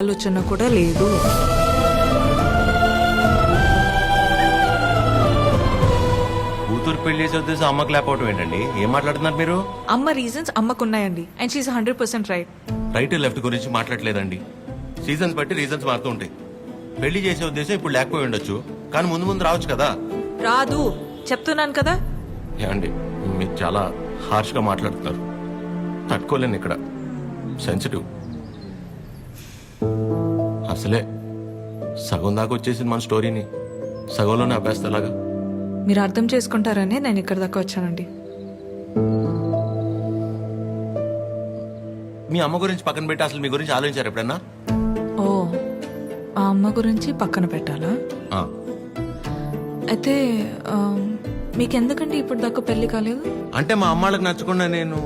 ఆలోచన కూడా లేదు. కూతురు పెళ్లి చేసే ఉద్దేశం అమ్మకు లేకపోవటం ఏంటండి? ఏం మాట్లాడుతున్నారు మీరు? అమ్మ రీజన్స్ అమ్మకున్నాయండి and she 100% right. Right left గురించి మాట్లాడలేదండి. సీజన్స్ బట్టి రీజన్స్ మారుతూ ఉంటాయి. పెళ్లి చేసే ఉద్దేశం ఇప్పుడు లేకపోయి ఉండొచ్చు, కానీ ముందు ముందు రావచ్చు కదా. రాదు చెప్తున్నాను కదా. ఏమండి, మీరు చాలా హార్ష్గా మాట్లాడుతున్నారు. తట్టుకోలేను, ఇక్కడ సెన్సిటివ్. అసలే సగం దాకా వచ్చేసింది మన స్టోరీని, సగంలోనే ఆపేస్తేలాగా. మీరు అర్థం చేసుకుంటారనే నేను ఇక్కడ దాకా వచ్చానండి. మీ అమ్మ గురించి పక్కన పెట్టి అసలు మీ గురించి ఆలోచించారు ఎప్పుడన్నా? ఓ, ఆ అమ్మ గురించి పక్కన పెట్టాలా? ఆ. అయితే మీకెందుకండి ఇప్పుడు దాకా పెళ్లి కాలేదు? అంటే మా అమ్మాళ్ళకి నచ్చకుండా నేను